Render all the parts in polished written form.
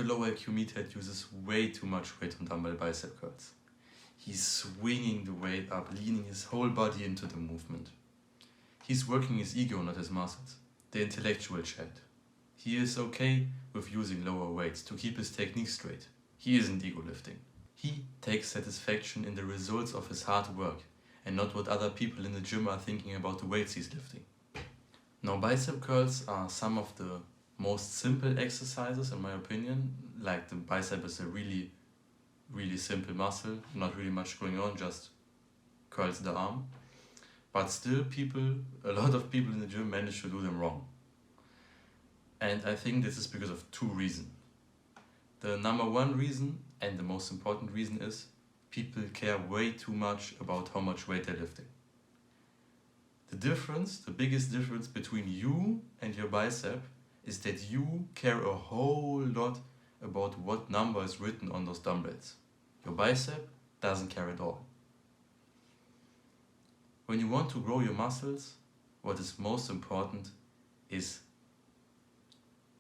The low IQ meathead uses way too much weight on dumbbell bicep curls. He's swinging the weight up, leaning his whole body into the movement. He's working his ego, not his muscles. The intellectual Chad. He is okay with using lower weights to keep his technique straight. He isn't ego lifting. He takes satisfaction in the results of his hard work and not what other people in the gym are thinking about the weights he's lifting. Now, bicep curls are some of the most simple exercises in my opinion. Like, the bicep is a really simple muscle, not really much going on, just curls the arm. But still a lot of people in the gym manage to do them wrong. And I think this is because of two reasons. The number one reason, and the most important reason, is people care way too much about how much weight they're lifting. The biggest difference between you and your bicep is that you care a whole lot about what number is written on those dumbbells. Your bicep doesn't care at all. When you want to grow your muscles, what is most important is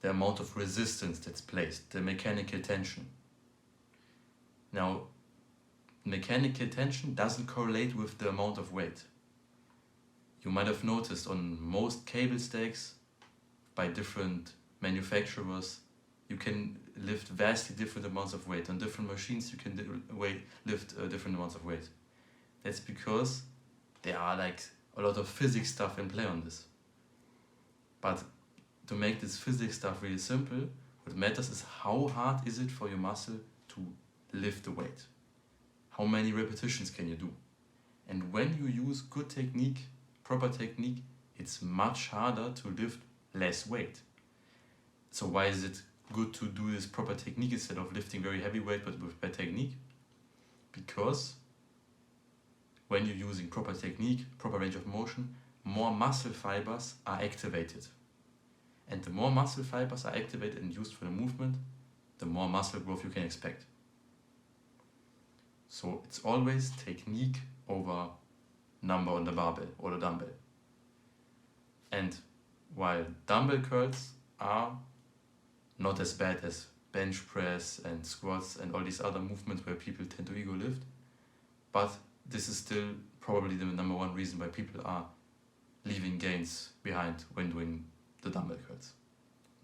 the amount of resistance that's placed, the mechanical tension. Now, mechanical tension doesn't correlate with the amount of weight. You might have noticed on most cable stacks by different manufacturers, you can lift vastly different amounts of weight. On different machines you can lift different amounts of weight. That's because there are like a lot of physics stuff in play on this. But to make this physics stuff really simple, what matters is how hard is it for your muscle to lift the weight. How many repetitions can you do? And when you use good technique, proper technique, it's much harder to lift less weight. So why is it good to do this proper technique instead of lifting very heavy weight but with bad technique? Because when you're using proper technique, proper range of motion, more muscle fibers are activated. And the more muscle fibers are activated and used for the movement, the more muscle growth you can expect. So it's always technique over number on the barbell or the dumbbell. And while dumbbell curls are not as bad as bench press and squats and all these other movements where people tend to ego lift, but this is still probably the number one reason why people are leaving gains behind when doing the dumbbell curls.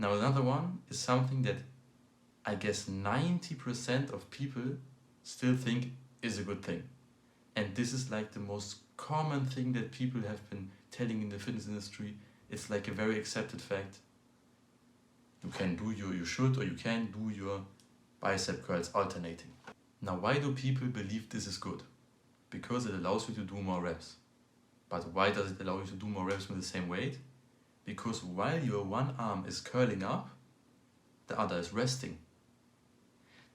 Now, another one is something that I guess 90% of people still think is a good thing. And this is like the most common thing that people have been telling in the fitness industry. It's like a very accepted fact. You should or you can do your bicep curls alternating. Now, why do people believe this is good? Because it allows you to do more reps. But why does it allow you to do more reps with the same weight? Because while your one arm is curling up, the other is resting.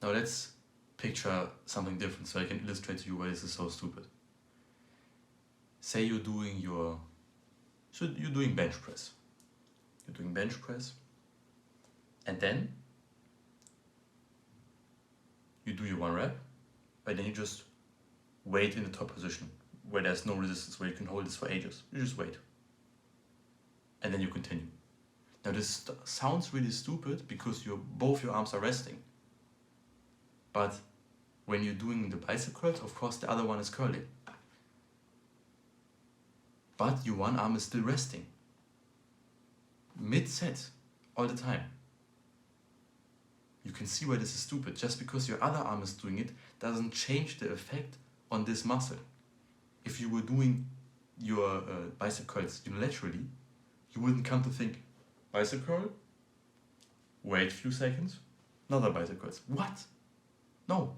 Now let's picture something different so I can illustrate to you why this is so stupid. Say you're doing bench press. You're doing bench press, and then you do your one rep, and then you just wait in the top position where there's no resistance, where you can hold this for ages. You just wait. And then you continue. Now this sounds really stupid because both your arms are resting. But when you're doing the bicep curls, of course the other one is curling. But your one arm is still resting. Mid-set, all the time. You can see why this is stupid. Just because your other arm is doing it doesn't change the effect on this muscle. If you were doing your bicep curls unilaterally, you wouldn't come to think, bicep curl, wait a few seconds, another bicep curls. What? No.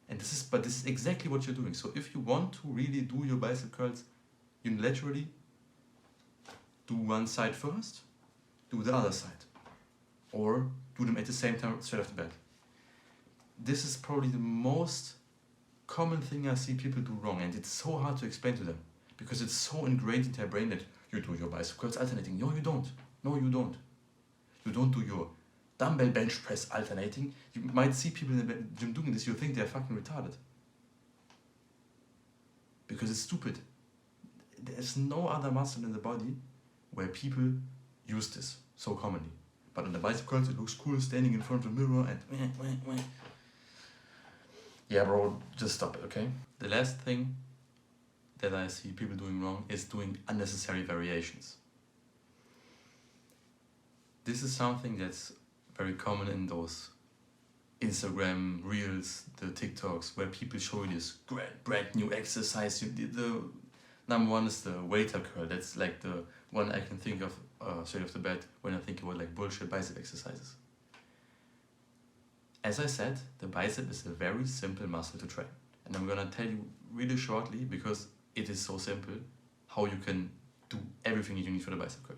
And this is exactly what you're doing. So if you want to really do your bicep curls unilaterally, do one side first, do the other side. Or do them at the same time straight off the bat. This is probably the most common thing I see people do wrong, and it's so hard to explain to them because it's so ingrained in their brain that you do your bicep curls alternating. No, you don't. No, you don't. You don't do your dumbbell bench press alternating. You might see people in the gym doing this, you think they're fucking retarded. Because it's stupid. There's no other muscle in the body where people use this so commonly. But on the bicep curls, it looks cool standing in front of the mirror and yeah, bro, just stop it, okay? The last thing that I see people doing wrong is doing unnecessary variations. This is something that's very common in those Instagram reels, the TikToks, where people show you this brand new exercise. The number one is the waiter curl. That's like the one I can think of straight off the bat when I think about like bullshit bicep exercises. As I said, the bicep is a very simple muscle to train. And I'm gonna tell you really shortly, because it is so simple, how you can do everything you need for the bicep curl.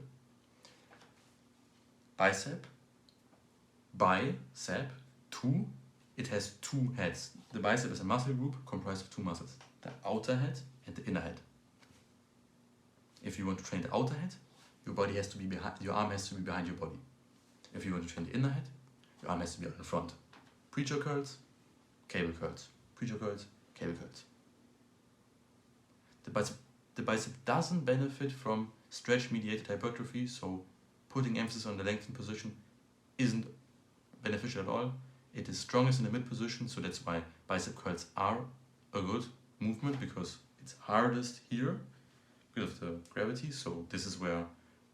Bicep, two, it has two heads. The bicep is a muscle group comprised of two muscles, the outer head and the inner head. If you want to train the outer head, your body has to be behind, your arm has to be behind your body. If you want to train the inner head, your arm has to be out in front. Preacher curls, cable curls. Preacher curls, cable curls. The bicep doesn't benefit from stretch-mediated hypertrophy, so putting emphasis on the lengthened position isn't beneficial at all. It is strongest in the mid position, so that's why bicep curls are a good movement, because it's hardest here because of the gravity. So this is where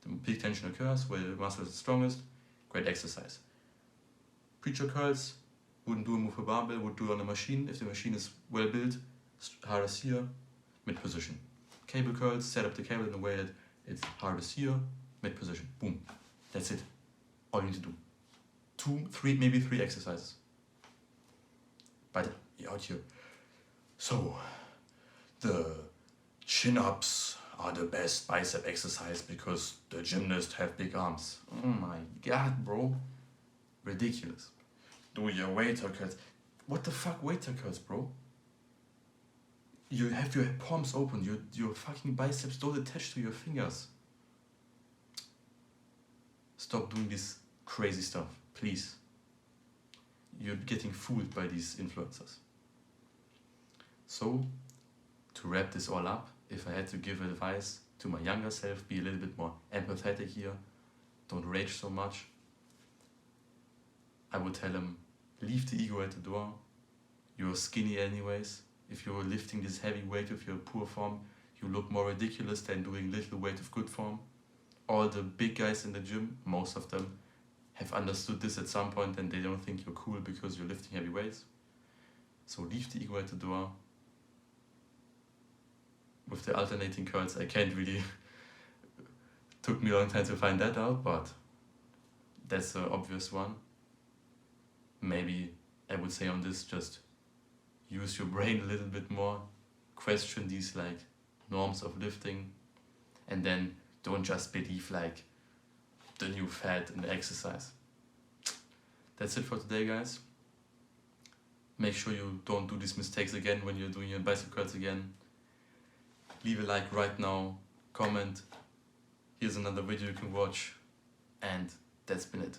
the peak tension occurs, where the muscle is strongest. Great exercise. Preacher curls, wouldn't do a move for barbell, would do it on a machine if the machine is well built. Hardest here, mid position. Cable curls, set up the cable in a way that it's hardest here, mid position. Boom. That's it. All you need to do. 2, 3, maybe 3 exercises. But out here. So, the chin-ups are the best bicep exercise because the gymnasts have big arms. Oh my god, bro. Ridiculous. Do your waiter curls. What the fuck waiter curls, bro? You have your palms open, your fucking biceps don't attach to your fingers. Stop doing this crazy stuff, please. You're getting fooled by these influencers. So, to wrap this all up, if I had to give advice to my younger self, be a little bit more empathetic here, don't rage so much. I would tell him, leave the ego at the door. You're skinny anyways. If you're lifting this heavy weight with your poor form, you look more ridiculous than doing little weight of good form. All the big guys in the gym, most of them, have understood this at some point and they don't think you're cool because you're lifting heavy weights. So leave the ego at the door. With the alternating curls, I can't really, took me a long time to find that out, but that's an obvious one. Maybe I would say on this, just use your brain a little bit more, question these like norms of lifting, and then don't just believe like the new fad in the exercise. That's it for today, guys. Make sure you don't do these mistakes again when you're doing your bicep curls again. Leave a like right now, comment, here's another video you can watch, and that's been it.